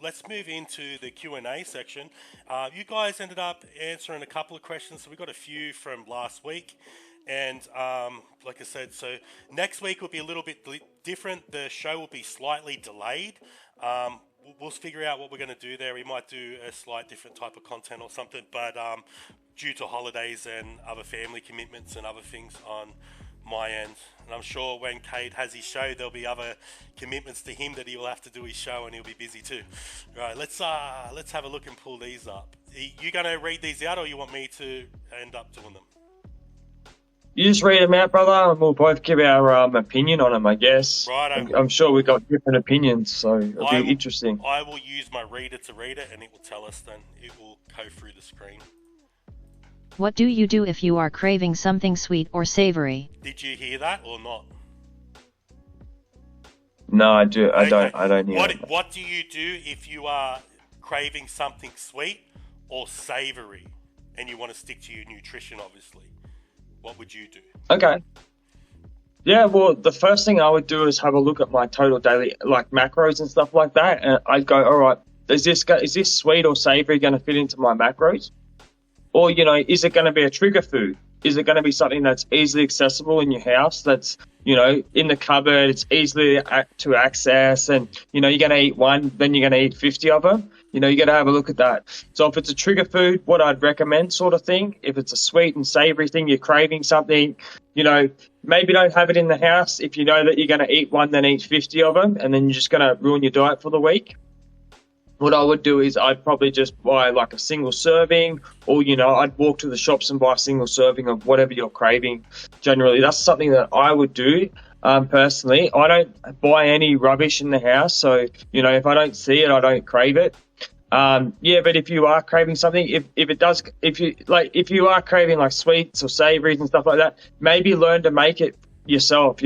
let's move into the Q&A section. You guys ended up answering a couple of questions, so we got a few from last week. And like I said, so next week will be a little bit different. The show will be slightly delayed. We'll figure out what we're going to do there. We might do a slight different type of content or something, but due to holidays and other family commitments and other things on my end, and I'm sure when Cade has his show, there'll be other commitments to him that he will have to do his show, and he'll be busy too. Right, let's have a look and pull these up. You going to read these out, or you want me to end up doing them? You just read them out, brother, and we'll both give our opinion on them, I guess. Right. I'm sure we've got different opinions, so it'll be interesting. I will use my reader to read it, and it will tell us then. It will go through the screen. What do you do if you are craving something sweet or savory? Did you hear that or not? No, I do. I don't hear that. What do you do if you are craving something sweet or savory, and you want to stick to your nutrition, obviously? What would you do? Okay. Yeah, well, the first thing I would do is have a look at my total daily, like macros and stuff like that, and I'd go, all right, is this sweet or savory going to fit into my macros? Or, is it going to be a trigger food? Is it going to be something that's easily accessible in your house, that's, in the cupboard, it's easily to access, and, you're going to eat one, then you're going to eat 50 of them? You got to have a look at that. So if it's a trigger food, what I'd recommend sort of thing, if it's a sweet and savory thing, you're craving something, maybe don't have it in the house. If you know that you're going to eat one, then eat 50 of them, and then you're just going to ruin your diet for the week. What I would do is I'd probably just buy like a single serving, or, I'd walk to the shops and buy a single serving of whatever you're craving. Generally, that's something that I would do. Personally, I don't buy any rubbish in the house. So, if I don't see it, I don't crave it. But if you are craving something, if you are craving like sweets or savories and stuff like that, maybe learn to make it yourself,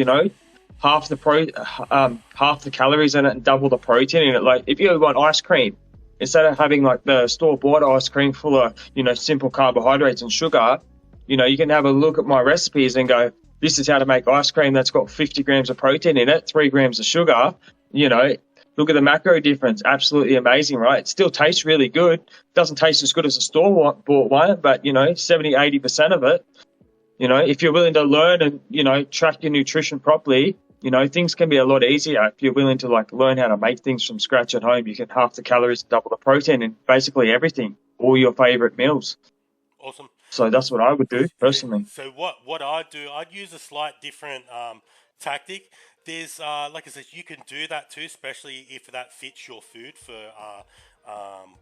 half the calories in it and double the protein in it. Like if you want ice cream, instead of having like the store-bought ice cream full of, simple carbohydrates and sugar, you can have a look at my recipes and go, this is how to make ice cream that's got 50 grams of protein in it, 3 grams of sugar, Look at the macro difference. Absolutely amazing, right? It still tastes really good. Doesn't taste as good as a store-bought one, but, 70, 80% of it. If you're willing to learn and, track your nutrition properly, things can be a lot easier. If you're willing to, learn how to make things from scratch at home, you can half the calories, double the protein in basically everything, all your favorite meals. Awesome. So that's what I would do, personally. So what I'd do, I'd use a slight different tactic. There's, like I said, you can do that too, especially if that fits your food for,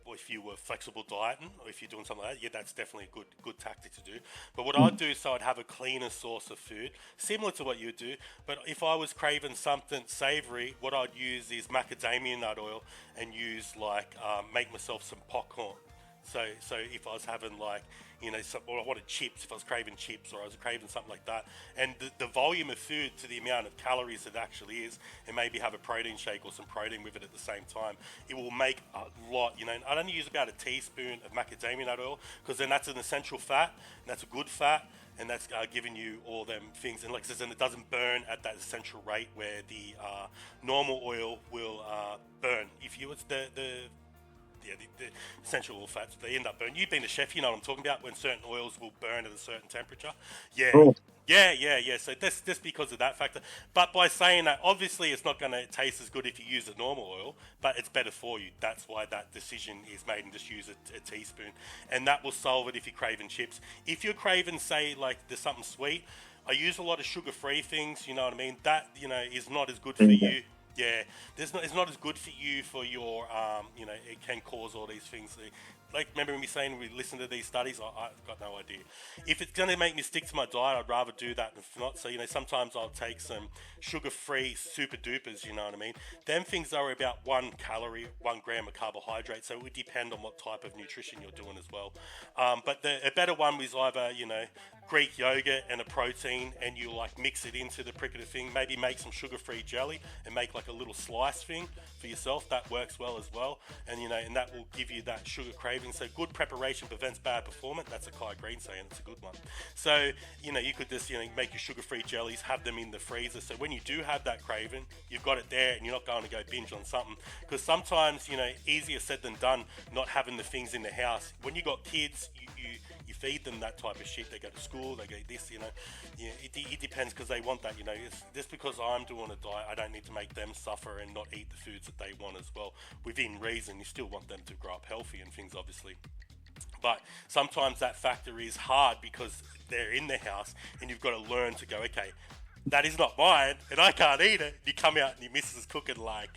or if you were flexible dieting, or if you're doing something like that. Yeah, that's definitely a good tactic to do. But what I'd do, so I'd have a cleaner source of food, similar to what you do. But if I was craving something savory, what I'd use is macadamia nut oil and make myself some popcorn. So if I was having or I wanted chips, if I was craving chips, or I was craving something like that, and the volume of food to the amount of calories it actually is, and maybe have a protein shake or some protein with it at the same time, it will make a lot. I'd only use about a teaspoon of macadamia nut oil, because then that's an essential fat, and that's a good fat, and that's giving you all them things. And like I said, it doesn't burn at that essential rate where the normal oil will burn. If you it's the essential oil fats, they end up burning. You've been a chef, you know what I'm talking about, when certain oils will burn at a certain temperature. Yeah. Cool. Yeah. So that's just because of that factor. But by saying that, obviously it's not going to taste as good if you use a normal oil, but it's better for you. That's why that decision is made, and just use a teaspoon. And that will solve it if you're craving chips. If you're craving, say, there's something sweet, I use a lot of sugar-free things, you know what I mean? That, is not as good for you. Yeah, it's not as good for you for your, it can cause all these things. Remember me saying we listen to these studies? I've got no idea. If it's going to make me stick to my diet, I'd rather do that than not. So, sometimes I'll take some sugar-free super dupers, you know what I mean? Them things are about 1 gram of carbohydrate. So it would depend on what type of nutrition you're doing as well. But a better one was either, Greek yogurt and a protein, and you like mix it into the prick of the thing. Maybe make some sugar-free jelly and make like a little slice thing for yourself. That works well as well, and and that will give you that sugar craving. So good preparation prevents bad performance. That's a Kai Green saying. It's a good one. So you could just make your sugar-free jellies, have them in the freezer. So when you do have that craving, you've got it there, and you're not going to go binge on something. Because sometimes easier said than done. Not having the things in the house. When you got kids, you feed them that type of shit. They go to school, they go this, it depends because they want that, it's just because I'm doing a diet, I don't need to make them suffer and not eat the foods that they want as well. Within reason, you still want them to grow up healthy and things, obviously. But sometimes that factor is hard because they're in the house and you've got to learn to go, okay, that is not mine and I can't eat it. You come out and your missus is cooking like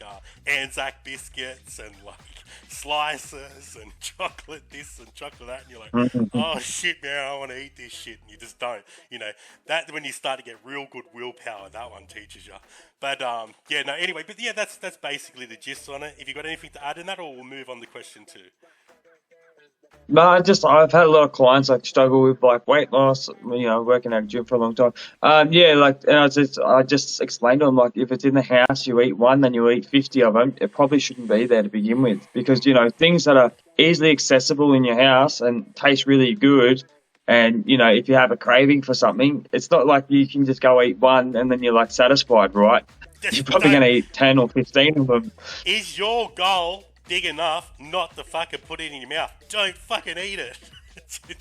Anzac biscuits and like slices and chocolate this and chocolate that, and you're like, oh shit, man, I want to eat this shit, and you just don't. That when you start to get real good willpower, that one teaches you. But anyway, but yeah, that's basically the gist on it. If you got anything to add in that, or we'll move on to question 2. No, I've had a lot of clients like struggle with like weight loss, working at a gym for a long time. And I just explained to them, like, if it's in the house, you eat one, then you eat 50 of them. It probably shouldn't be there to begin with, because things that are easily accessible in your house and taste really good, and if you have a craving for something, it's not like you can just go eat one and then you're like satisfied, right? You're probably going to eat 10 or 15 of them. Is your goal big enough not to fucking put it in your mouth? Don't fucking eat it. It's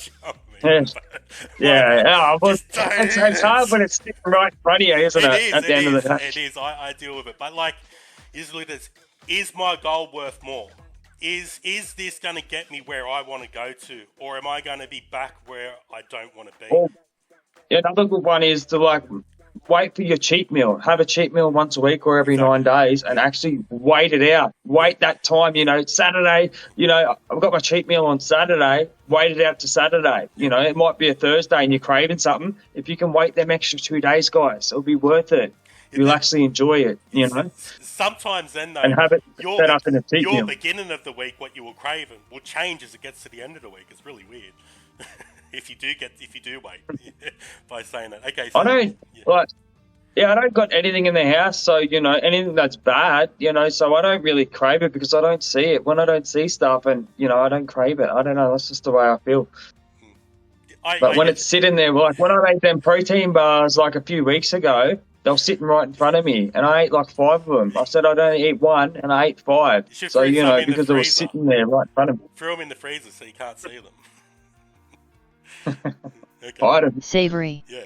hard when it's sitting right in front of you, isn't it? At the end of the day. It is. I deal with it. But like, is my goal worth more? Is this going to get me where I want to go to? Or am I going to be back where I don't want to be? Well, another good one is to wait for your cheat meal. Have a cheat meal once a week or every 9 days, and actually wait it out. Wait that time, Saturday, I've got my cheat meal on Saturday, wait it out to Saturday. It might be a Thursday and you're craving something. If you can wait them extra 2 days, guys, it'll be worth it. You'll actually enjoy it, Sometimes then, though, and have it set up in a cheat meal. Your beginning of the week, what you were craving, will change as it gets to the end of the week. It's really weird. If you do wait by saying that. Okay. So, I don't got anything in the house, so anything that's bad, so I don't really crave it because I don't see it. When I don't see stuff, and I don't crave it. I don't know. That's just the way I feel. But when it's sitting there, like when I made them protein bars like a few weeks ago, they were sitting right in front of me, and I ate like 5 of them. I said I'd only eat 1, and I ate 5. So because they were sitting there right in front of me. Throw them in the freezer so you can't see them. Okay. Savory. Yeah.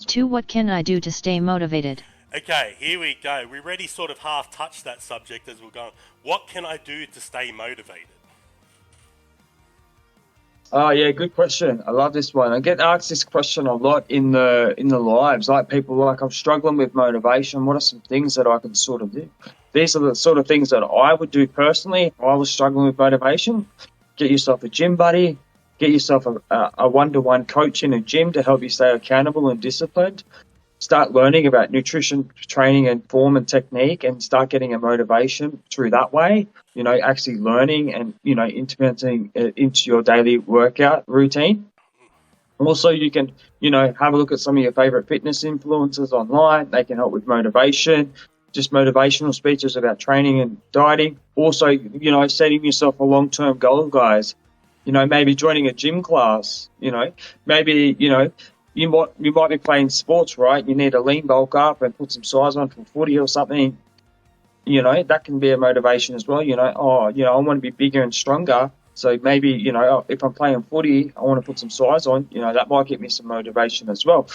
2. What can I do to stay motivated? Okay, here we go. We already sort of half touched that subject as we're going. What can I do to stay motivated? Oh yeah, good question. I love this one. I get asked this question a lot in the lives. Like people like, I'm struggling with motivation. What are some things that I can sort of do? These are the sort of things that I would do personally if I was struggling with motivation. Get yourself a gym buddy. Get yourself a one-to-one coach in a gym to help you stay accountable and disciplined. Start learning about nutrition, training and form and technique, and start getting a motivation through that way. Actually learning and, implementing it into your daily workout routine. Also, you can, have a look at some of your favorite fitness influencers online. They can help with motivation, just motivational speeches about training and dieting. Also, setting yourself a long-term goal, guys. Maybe joining a gym class, maybe, you might be playing sports, right? You need to lean bulk up and put some size on for footy or something. That can be a motivation as well. I want to be bigger and stronger. So maybe, if I'm playing footy, I want to put some size on, that might give me some motivation as well.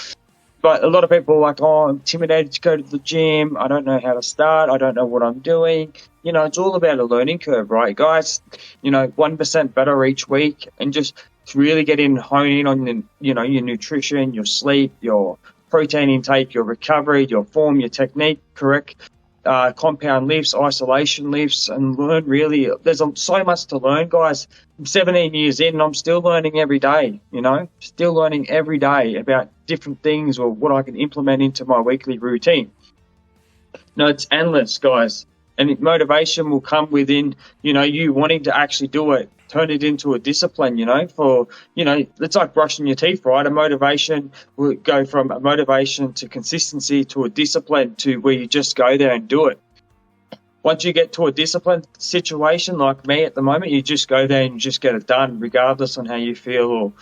But a lot of people are like, I'm intimidated to go to the gym. I don't know how to start. I don't know what I'm doing. It's all about a learning curve, right, guys? 1% better each week, and just really get in, hone in on, your nutrition, your sleep, your protein intake, your recovery, your form, your technique, correct? Compound lifts, isolation lifts, and learn really. There's so much to learn, guys. I'm 17 years in and I'm still learning every day, still learning every day about different things or what I can implement into my weekly routine. No, it's endless, guys. And motivation will come within, you wanting to actually do it, turn it into a discipline, it's like brushing your teeth, right? A motivation will go from a motivation to consistency to a discipline to where you just go there and do it. Once you get to a disciplined situation like me at the moment, you just go there and you just get it done, regardless on how you feel, or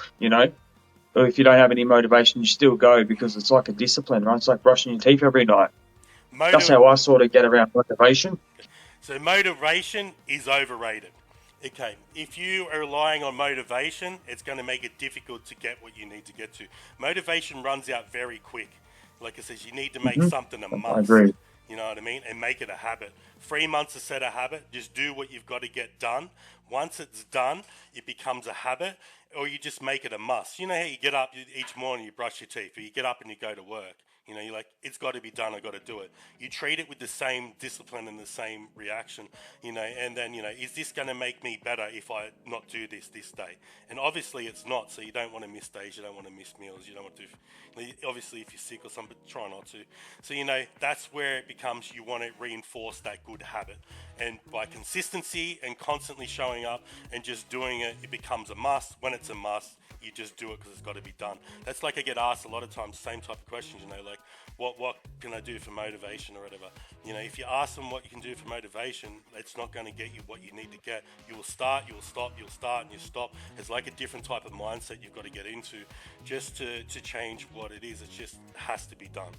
if you don't have any motivation, you still go because it's like a discipline, right? It's like brushing your teeth every night. That's how I sort of get around motivation. So motivation is overrated. Okay, if you are relying on motivation, it's going to make it difficult to get what you need to get to. Motivation runs out very quick. Like I said, you need to make something a must. I agree. You know what I mean? And make it a habit. 3 months to set a habit. Just do what you've got to get done. Once it's done, it becomes a habit, or you just make it a must. You know how you get up each morning, you brush your teeth, or you get up and you go to work. You're like, it's got to be done, I've got to do it. You treat it with the same discipline and the same reaction, and then, is this going to make me better if I not do this day? And obviously it's not, so you don't want to miss days, you don't want to miss meals, you don't want to, obviously if you're sick or something, try not to. So, that's where it becomes, you want to reinforce that good habit. And by consistency and constantly showing up and just doing it, it becomes a must. When it's a must, you just do it because it's got to be done. That's like I get asked a lot of times, same type of questions, like what can I do for motivation or whatever. If you ask them what you can do for motivation, it's not going to get you what you need to get. You will start, you'll stop, you'll start and you stop. It's like a different type of mindset you've got to get into just to change what it is. It just has to be done.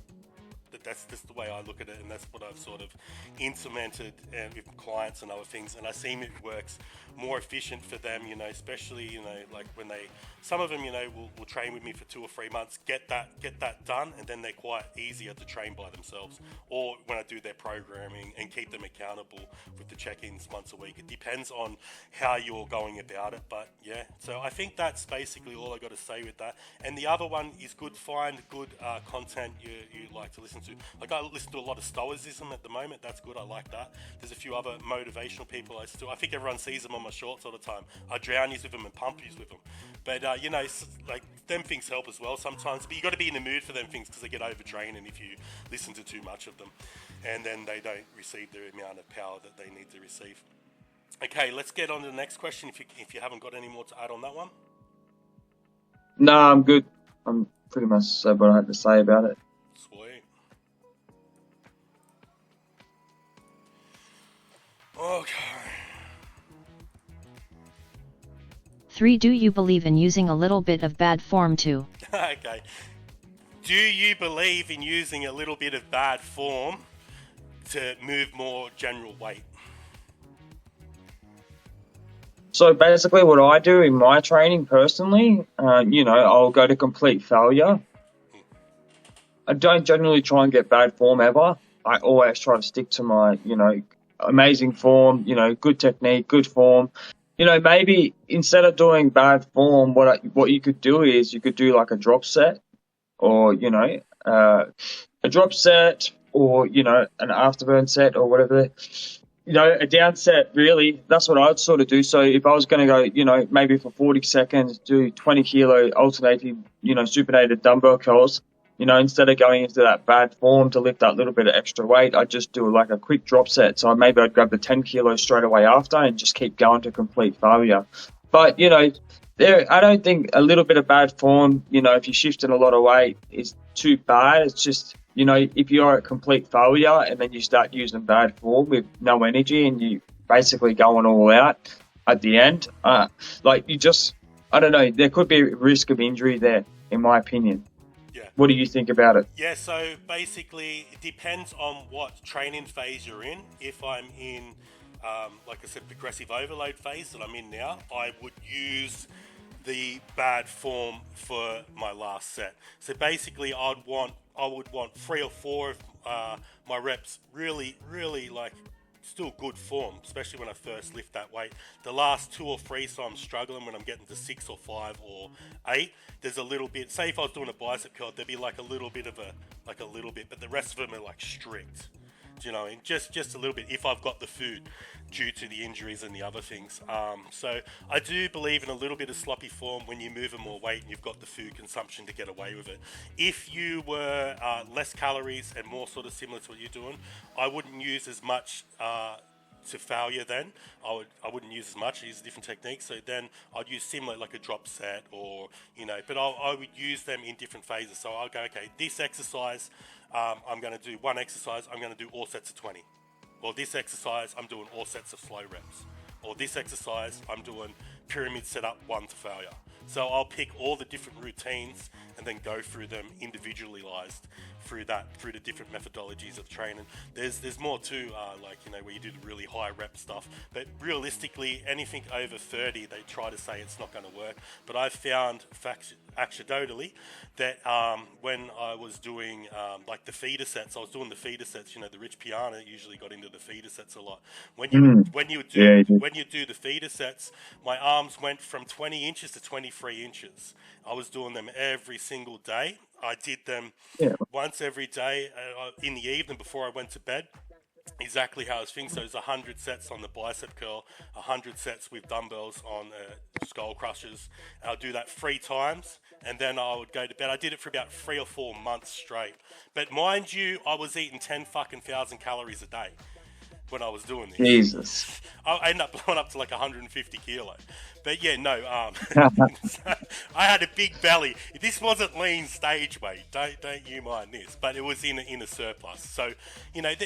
That's just the way I look at it, and that's what I've sort of implemented with clients and other things, and I see it works more efficient for them, especially, like when some of them, will train with me for 2 or 3 months, get that done, and then they're quite easier to train by themselves, or when I do their programming and keep them accountable with the check-ins once a week. It depends on how you're going about it, but yeah, so I think that's basically all I got to say with that. And the other one is find good content you like to listen to. Like I listen to a lot of Stoicism at the moment. That's good. I like that. There's a few other motivational people I still. I think everyone sees them on my shorts all the time. I drown you with them and pump you with them. But like them things help as well sometimes. But you got to be in the mood for them things because they get overdrained if you listen to too much of them, and then they don't receive the amount of power that they need to receive. Okay, let's get on to the next question. If you haven't got any more to add on that one. No, I'm good. I'm pretty much said what I had to say about it. Sweet. Okay. 3. Do you believe in using a little bit of bad form too? Okay. Do you believe in using a little bit of bad form to move more general weight? So basically what I do in my training personally, I'll go to complete failure. I don't generally try and get bad form ever. I always try to stick to my, amazing form, good technique, good form. Maybe instead of doing bad form, what you could do is you could do like a drop set, or a drop set, or an afterburn set, or whatever. A down set, really. That's what I'd sort of do. So if I was going to go, maybe for 40 seconds, do 20 kilo alternating, supinated dumbbell curls. Instead of going into that bad form to lift that little bit of extra weight, I'd just do like a quick drop set. So maybe I'd grab the 10 kilos straight away after and just keep going to complete failure. But, I don't think a little bit of bad form, if you're shifting a lot of weight, is too bad. It's just, if you're at complete failure and then you start using bad form with no energy and you basically going all out at the end, I don't know, there could be a risk of injury there, in my opinion. Yeah. What do you think about it? Yeah, so basically it depends on what training phase you're in. If I'm in, like I said, progressive overload phase that I'm in now, I would use the bad form for my last set. So basically I would want 3 or 4 of my reps really, really like still good form, especially when I first lift that weight. The last 2 or 3, so I'm struggling when I'm getting to 6 or 5 or 8. There's a little bit, say if I was doing a bicep curl, there'd be like a little bit, but the rest of them are like strict. Do you know what I mean? Just a little bit if I've got the food due to the injuries and the other things. So I do believe in a little bit of sloppy form when you're moving more weight and you've got the food consumption to get away with it. If you were less calories and more sort of similar to what you're doing, I wouldn't use as much to failure then. I wouldn't use as much. I use a different technique. So then I'd use similar like a drop set or, but I would use them in different phases. So I'll go, okay, this exercise, I'm going to do one exercise. I'm going to do all sets of 20. Or this exercise, I'm doing all sets of slow reps. Or this exercise, I'm doing pyramid setup 1 to failure. So I'll pick all the different routines and then go through them individualized through the different methodologies of training. There's more too, where you do the really high rep stuff. But realistically, anything over 30, they try to say it's not going to work. But I've found anecdotally that when I was doing the feeder sets, I was doing the feeder sets. The Rich Piana usually got into the feeder sets a lot. When you do the feeder sets, my arms went from 20 inches to 23 inches. I was doing them every single day. I did them once every day in the evening before I went to bed. Exactly how I was thinking. So it was 100 sets on the bicep curl, 100 sets with dumbbells on skull crushers. I'll do that 3 times, and then I would go to bed. I did it for about 3 or 4 months straight. But mind you, I was eating 10,000 calories a day when I was doing this. Jesus. I ended up blowing up to like 150 kilo. But yeah, no, I had a big belly. This wasn't lean stage weight. Don't you mind this. But it was in a surplus. So,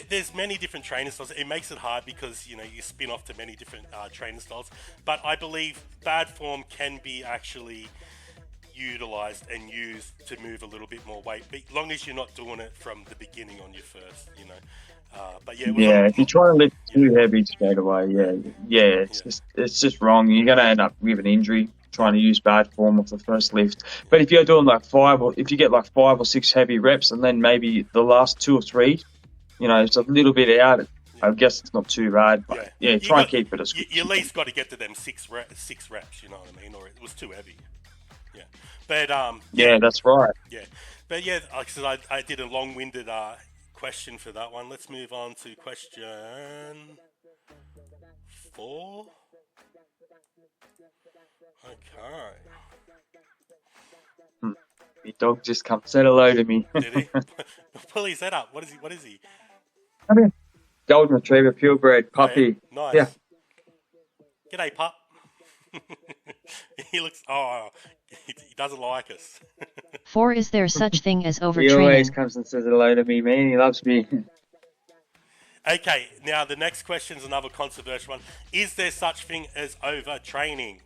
there's many different training styles. It makes it hard because, you spin off to many different training styles. But I believe bad form can be actually utilized and used to move a little bit more weight, but as long as you're not doing it from the beginning on your first, But if you try to lift too heavy straight away, it's just wrong. You're gonna end up with an injury trying to use bad form off the first lift. But if you're doing if you get 5 or 6 heavy reps, and then maybe the last 2 or 3, it's a little bit out. I guess it's not too bad, but try and keep it as quick. You at least got to get to them 6 reps. You know what I mean? Or it was too heavy. Yeah, but that's right. Yeah, but like I said, I did a long-winded question for that one. Let's move on to question 4. Okay. My dog just come said hello to me. Did he? Pull his head up. What is he? Come here. Golden Retriever, purebred puppy. Oh, yeah. Nice. Yeah. G'day, pup. He looks. Oh, he doesn't like us. 4. Is there such thing as He overtraining? always comes and says hello to me, man. He loves me. Okay, now the next question is another controversial one. Is there such thing as overtraining?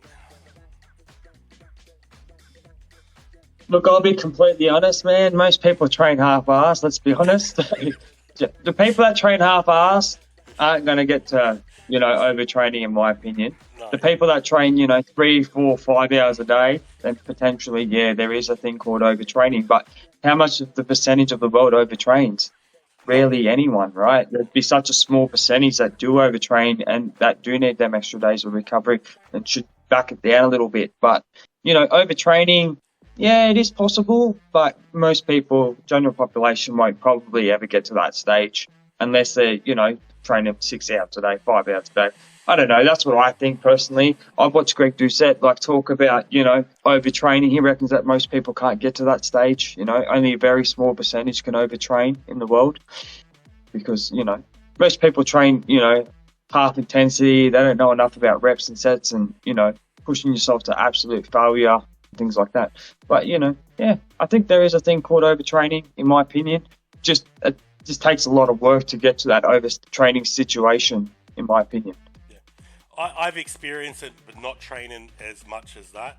Look, I'll be completely honest, man. Most people train half-assed, let's be honest. The people that train half-assed aren't going to get to, overtraining, in my opinion. No. The people that train, 3, 4, 5 hours a day, then potentially, there is a thing called overtraining. But how much of the percentage of the world overtrains? Rarely anyone, right? There'd be such a small percentage that do overtrain and that do need them extra days of recovery and should back it down a little bit. But, overtraining, it is possible, but most people, general population, won't probably ever get to that stage unless they're, training 6 hours a day, 5 hours a day. I don't know. That's what I think personally. I've watched Greg Doucette talk about, overtraining. He reckons that most people can't get to that stage. Only a very small percentage can overtrain in the world because, most people train, half intensity. They don't know enough about reps and sets and, pushing yourself to absolute failure, things like that. But, I think there is a thing called overtraining, in my opinion. It just takes a lot of work to get to that overtraining situation, in my opinion. I've experienced it, but not training as much as that,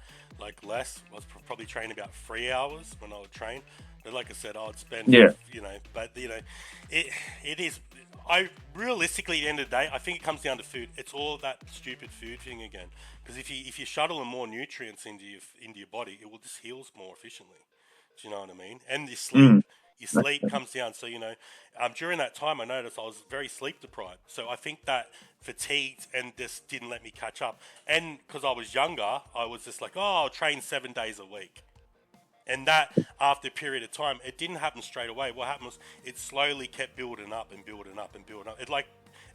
less. I was probably training about 3 hours when I would train. But like I said, I would spend, it is, realistically, at the end of the day, I think it comes down to food. It's all that stupid food thing again. Because if you shuttle more nutrients into your body, it will just heals more efficiently. Do you know what I mean? And your sleep. Your sleep comes down. So, during that time, I noticed I was very sleep deprived. So I think that fatigued and just didn't let me catch up. And because I was younger, I was just like, I'll train 7 days a week. And that, after a period of time, it didn't happen straight away. What happened was it slowly kept building up and building up and building up.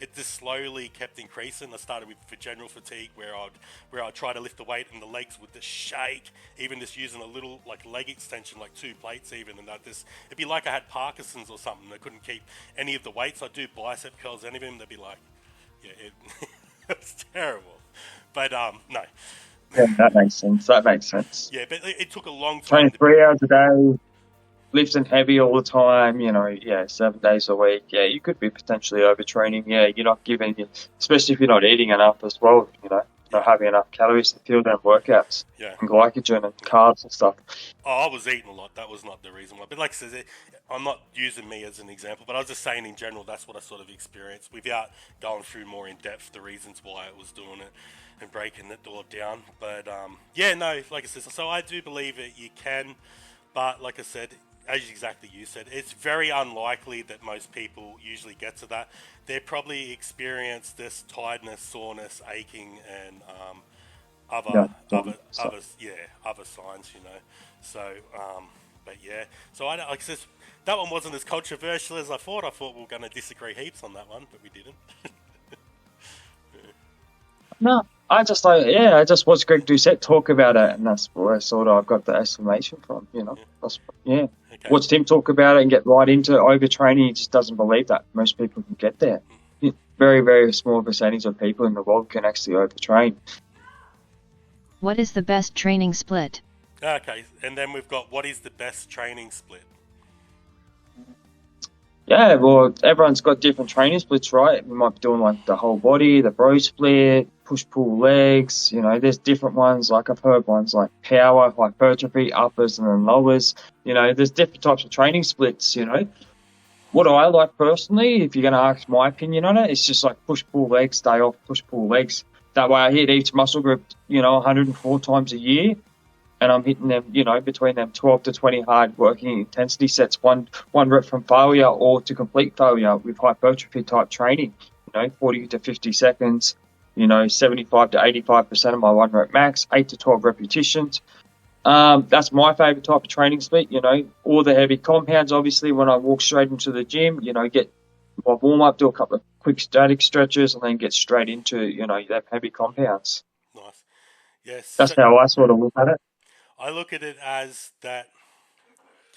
It just slowly kept increasing. I started for general fatigue, where I'd try to lift the weight and the legs would just shake, even just using a little like leg extension, like 2 plates even, and it'd be like I had Parkinson's or something. I couldn't keep any of the weights. I'd do bicep curls, any of them, they'd be like, yeah, it's terrible. But no. Yeah, that makes sense. Yeah, but it took a long time. Training 3 hours a day, lifting heavy all the time, 7 days a week. Yeah, you could be potentially overtraining. Yeah, you're not giving, especially if you're not eating enough as well, not having enough calories to fuel them workouts. Yeah. And glycogen and carbs and stuff. Oh, I was eating a lot. That was not the reason why. But like I said, I'm not using me as an example, but I was just saying in general, that's what I sort of experienced without going through more in depth the reasons why I was doing it and breaking it all down. But yeah, no, like I said, so I do believe that you can, but like I said, as exactly you said, it's very unlikely that most people usually get to that. They probably experience this tiredness, soreness, aching, and other signs, So, but yeah, so like I said, that one wasn't as controversial as I thought. I thought we were going to disagree heaps on that one, but we didn't. No, I just watched Greg Doucette talk about it, and that's where I got the explanation from. Okay. Watched him talk about it and get right into overtraining. He just doesn't believe that most people can get there. Very, very small percentage of people in the world can actually overtrain. What is the best training split? Okay, and then we've got what is the best training split? Yeah, well, everyone's got different training splits, right? We might be doing like the whole body, the bro split, push-pull legs. There's different ones. Like I've heard ones like power, hypertrophy, uppers and then lowers. There's different types of training splits, What I like personally, if you're going to ask my opinion on it, it's just like push-pull legs, stay off, push-pull legs. That way I hit each muscle group, 104 times a year. And I'm hitting them, between them 12 to 20 hard working intensity sets, one rep from failure or to complete failure with hypertrophy type training, 40 to 50 seconds, 75 to 85% of my 1 rep max, 8 to 12 repetitions. That's my favorite type of training split, all the heavy compounds, obviously, when I walk straight into the gym, get my warm up, do a couple of quick static stretches and then get straight into, that heavy compounds. Nice. Yes. That's how I sort of look at it. I look at it as that.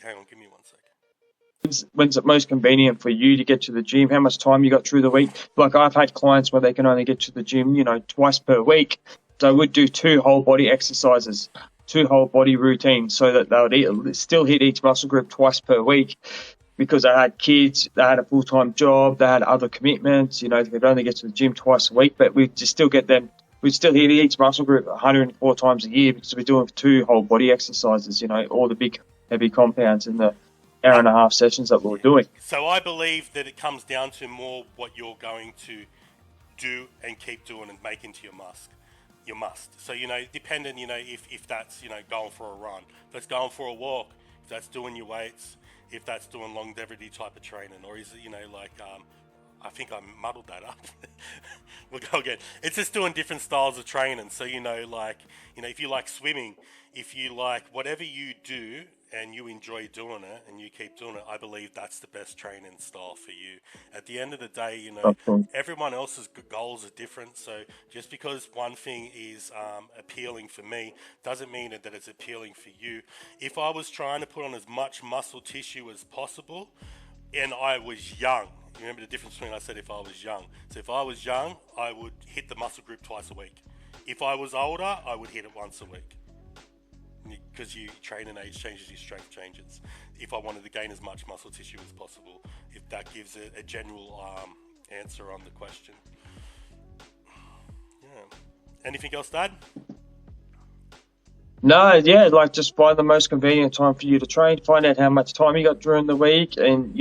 Hang on, give me 1 second. When's it most convenient for you to get to the gym? How much time you got through the week? Like I've had clients where they can only get to the gym, twice per week. So I would do 2 whole body exercises, 2 whole body routines, so that they would still hit each muscle group twice per week. Because they had kids, they had a full-time job, they had other commitments. They could only get to the gym twice a week, but we just still get them. We still hit each muscle group 104 times a year because we're doing 2 whole body exercises, all the big heavy compounds in the hour and a half sessions that we're doing. So I believe that it comes down to more what you're going to do and keep doing and make into your must. So, depending, if that's, going for a run, if that's going for a walk, if that's doing your weights, if that's doing longevity type of training, or is it, I think I muddled that up. We'll go again. It's just doing different styles of training. So, if you like swimming, if you like whatever you do and you enjoy doing it and you keep doing it, I believe that's the best training style for you. At the end of the day, everyone else's goals are different. So just because one thing is appealing for me doesn't mean that it's appealing for you. If I was trying to put on as much muscle tissue as possible and I was young, you remember the difference between I said if I was young. So if I was young, I would hit the muscle group twice a week. If I was older, I would hit it once a week. Because you train and age changes, your strength changes. If I wanted to gain as much muscle tissue as possible, if that gives a general answer on the question. Yeah. Anything else to add? No, yeah, just find the most convenient time for you to train, find out how much time you got during the week, and,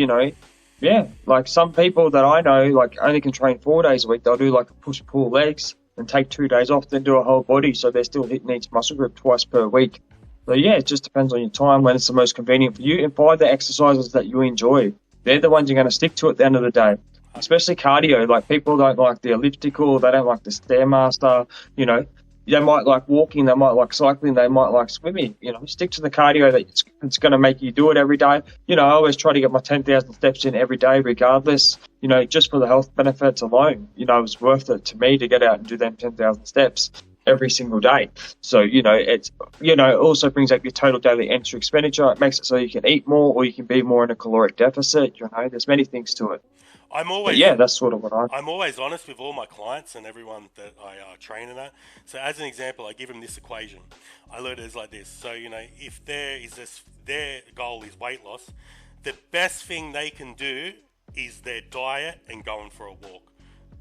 some people that I know, only can train 4 days a week. They'll do a push-pull legs and take 2 days off, then do a whole body, so they're still hitting each muscle group twice per week. So, yeah, it just depends on your time, when it's the most convenient for you, and find the exercises that you enjoy. They're the ones you're going to stick to at the end of the day, especially cardio. People don't like the elliptical, they don't like the Stairmaster, they might like walking, they might like cycling, they might like swimming. Stick to the cardio it's going to make you do it every day. I always try to get my 10,000 steps in every day, regardless. Just for the health benefits alone. It's worth it to me to get out and do them 10,000 steps every single day. So it also brings up your total daily energy expenditure. It makes it so you can eat more, or you can be more in a caloric deficit. There's many things to it. That's sort of what I'm always honest with all my clients and everyone that I train in that. So as an example, I give them this equation. I learned it as like this. So if their goal is weight loss, the best thing they can do is their diet and going for a walk.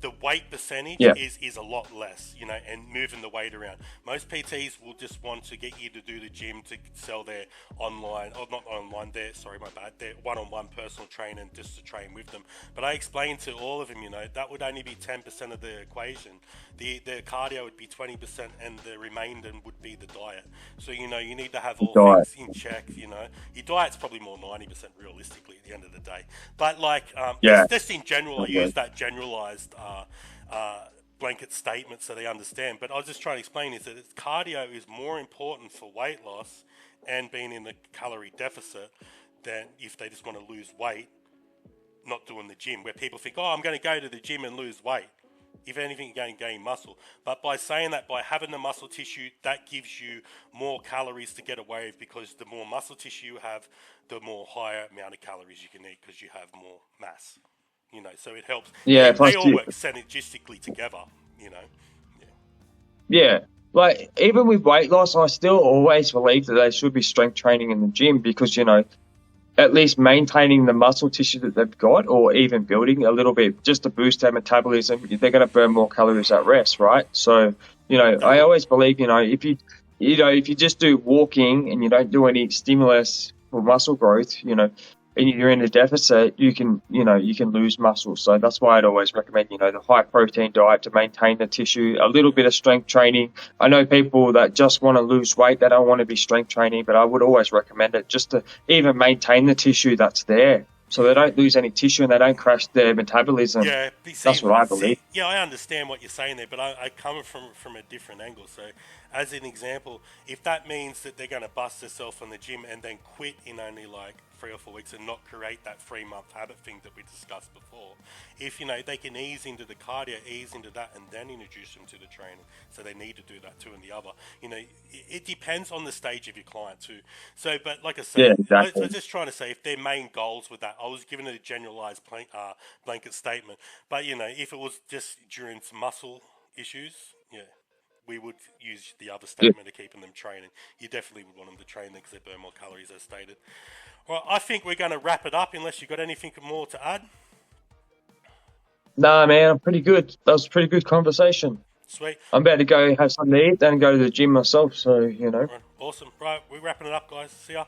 The weight percentage is a lot less, and moving the weight around. Most PTs will just want to get you to do the gym to sell their online, or not online, their one-on-one personal training just to train with them. But I explained to all of them, that would only be 10% of the equation. The cardio would be 20%, and the remainder would be the diet. So, you need to have all things in check, Your diet's probably more 90% realistically at the end of the day. But just in general, I use that generalized blanket statement so they understand. But I was just trying to explain is that cardio is more important for weight loss and being in the calorie deficit than if they just want to lose weight, not doing the gym, where people think, I'm going to go to the gym and lose weight. If anything, you're going to gain muscle. But by saying that, by having the muscle tissue, that gives you more calories to get away with, because the more muscle tissue you have, the more higher amount of calories you can eat because you have more mass. So it helps. Yeah, they all work synergistically together, Yeah. Like, even with weight loss, I still always believe that they should be strength training in the gym because, at least maintaining the muscle tissue that they've got, or even building a little bit just to boost their metabolism, they're going to burn more calories at rest, right? So, I always believe, if you just do walking and you don't do any stimulus for muscle growth, and you're in a deficit, you can lose muscle. So that's why I'd always recommend, the high protein diet to maintain the tissue, a little bit of strength training. I know people that just want to lose weight, they don't want to be strength training, but I would always recommend it just to even maintain the tissue that's there. So they don't lose any tissue and they don't crash their metabolism. That's what I believe. I understand what you're saying there, but I come from a different angle. So as an example, if that means that they're going to bust themselves on the gym and then quit in only like 3 or 4 weeks and not create that 3-month habit thing that we discussed before, if they can ease into the cardio, ease into that, and then introduce them to the training, so they need to do that too and the other. It depends on the stage of your client too. So, but like I said, I was just trying to say, if their main goals with that, I was giving it a generalized blanket statement. But if it was just during some muscle issues, we would use the other statement of keeping them training. You definitely would want them to train because they burn more calories, as stated. Well, I think we're going to wrap it up unless you've got anything more to add. Nah, man, I'm pretty good. That was a pretty good conversation. Sweet. I'm about to go have something to eat, then go to the gym myself, so, Right. Awesome. Right, we're wrapping it up, guys. See ya.